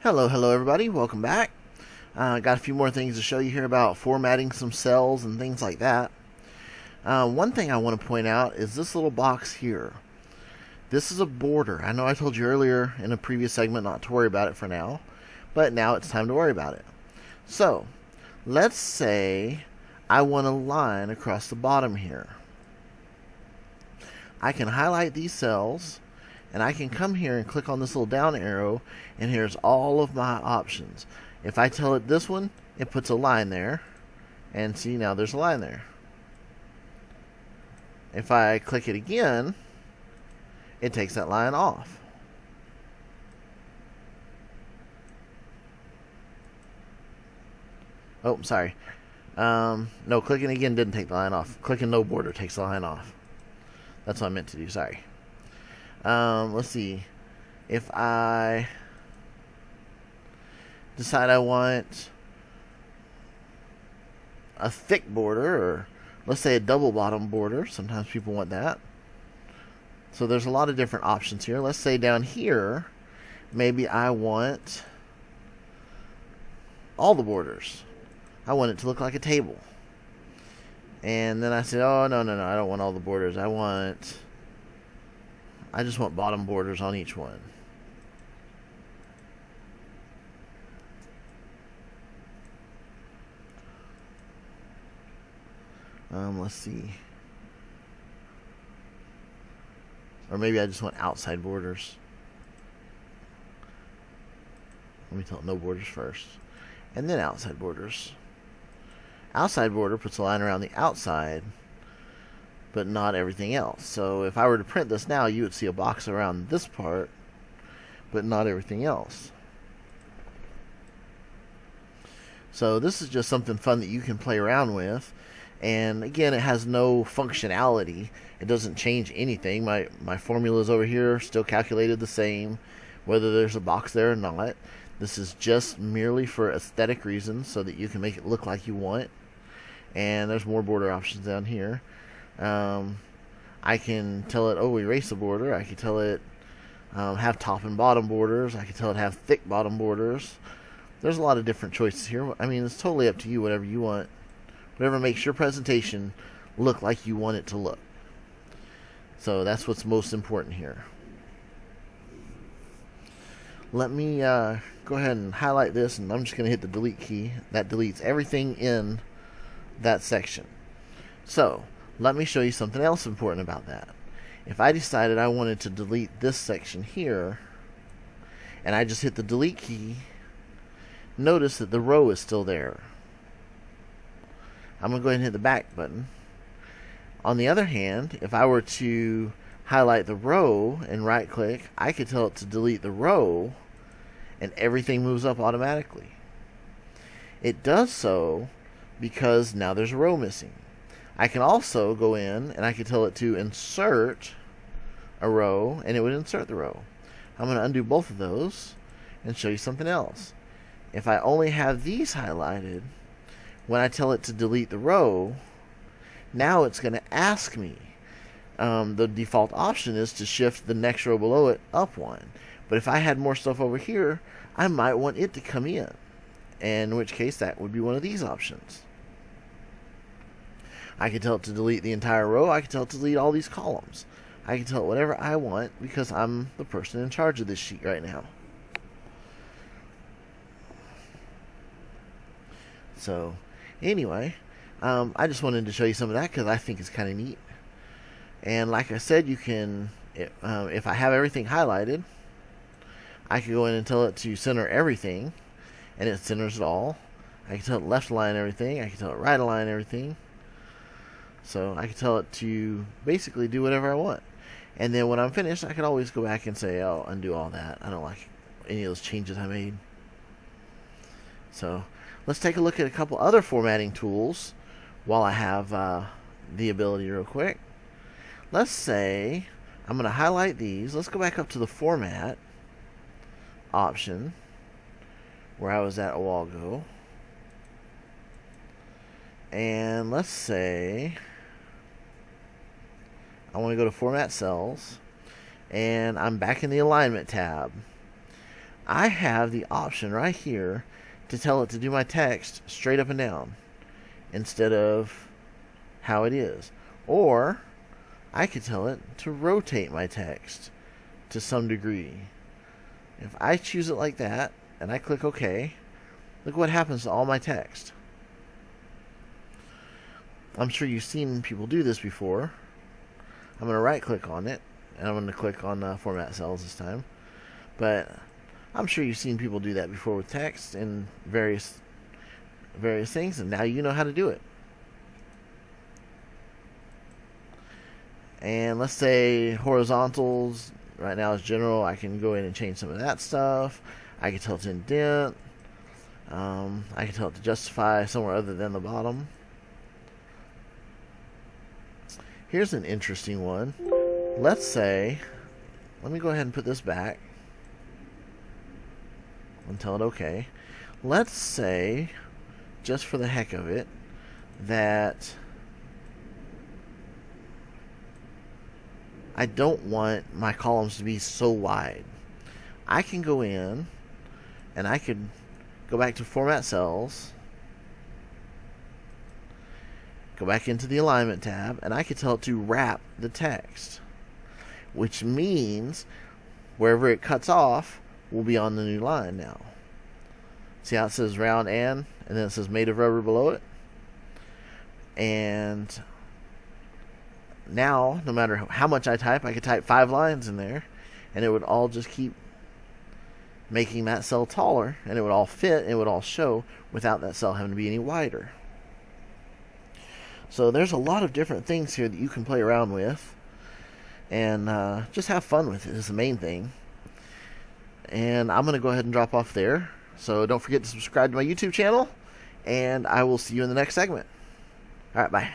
Hello everybody, welcome back. Got a few more things to show you here about formatting some cells and things like that. One thing I want to point out is this little box here. This is a border. I know I told you earlier in a previous segment not to worry about it for now, but now it's time to worry about it. So, let's say I want a line across the bottom here. I can highlight these cells, and I can come here and click on this little down arrow, and here's all of my options. If I tell it this one, it puts a line there, and see, now there's a line there. If I click it again, it takes that line off. Oh, sorry. No, clicking again didn't take the line off. Clicking no border takes the line off. That's what I meant to do, sorry. Let's see. If I decide I want a thick border, or let's say a double bottom border, sometimes people want that. So there's a lot of different options here. Let's say down here, maybe I want all the borders. I want it to look like a table. And then I said, oh, no, I don't want all the borders. I just want bottom borders on each one. Let's see. Or maybe I just want outside borders. Let me tell it no borders first. And then outside borders. Outside border puts a line around the outside, but not everything else. So if I were to print this now, you would see a box around this part, but not everything else. So this is just something fun that you can play around with. And again, it has no functionality. It doesn't change anything. My formulas over here still calculated the same, whether there's a box there or not. This is just merely for aesthetic reasons, so that you can make it look like you want. And there's more border options down here. I can tell it, oh, erase the border. I can tell it have top and bottom borders. I can tell it have thick bottom borders. There's a lot of different choices here. I mean, it's totally up to you, whatever you want. Whatever makes your presentation look like you want it to look. So that's what's most important here. Let me go ahead and highlight this, and I'm just going to hit the delete key. That deletes everything in that section. So let me show you something else important about that. If I decided I wanted to delete this section here, and I just hit the delete key, notice that the row is still there. I'm going to go ahead and hit the back button. On the other hand, if I were to highlight the row and right click, I could tell it to delete the row, and everything moves up automatically. It does so because now there's a row missing. I can also go in and I can tell it to insert a row, and it would insert the row. I'm going to undo both of those and show you something else. If I only have these highlighted, when I tell it to delete the row, now it's going to ask me. The default option is to shift the next row below it up one. But if I had more stuff over here, I might want it to come in. And in which case, that would be one of these options. I can tell it to delete the entire row. I can tell it to delete all these columns. I can tell it whatever I want because I'm the person in charge of this sheet right now. So, anyway, I just wanted to show you some of that because I think it's kind of neat. And like I said, you can, if I have everything highlighted, I can go in and tell it to center everything, and it centers it all. I can tell it left align everything. I can tell it right align everything. So I can tell it to basically do whatever I want. And then when I'm finished, I can always go back and say, oh, undo all that. I don't like any of those changes I made. So let's take a look at a couple other formatting tools while I have the ability real quick. Let's say I'm going to highlight these. Let's go back up to the format option where I was at a while ago. And let's say I want to go to format cells, and I'm back in the alignment tab. I have the option right here to tell it to do my text straight up and down instead of how it is. Or I could tell it to rotate my text to some degree. If I choose it like that and I click OK, look what happens to all my text. I'm sure you've seen people do this before. I'm going to right click on it, and I'm going to click on Format Cells this time. But I'm sure you've seen people do that before with text and various things, and now you know how to do it. And let's say horizontals right now is general. I can go in and change some of that stuff. I can tell it to indent. I can tell it to justify somewhere other than the bottom. Here's an interesting one. Let's say, let me go ahead and put this back and tell it OK. Let's say, just for the heck of it, that I don't want my columns to be so wide. I can go in and I could go back to Format Cells, go back into the Alignment tab, and I could tell it to wrap the text, which means wherever it cuts off will be on the new line now. See how it says round and then it says made of rubber below it? And now, no matter how much I type, I could type 5 lines in there, and it would all just keep making that cell taller, and it would all fit, and it would all show without that cell having to be any wider. So there's a lot of different things here that you can play around with, and just have fun with it is the main thing. And I'm going to go ahead and drop off there. So don't forget to subscribe to my YouTube channel, and I will see you in the next segment. Alright, bye.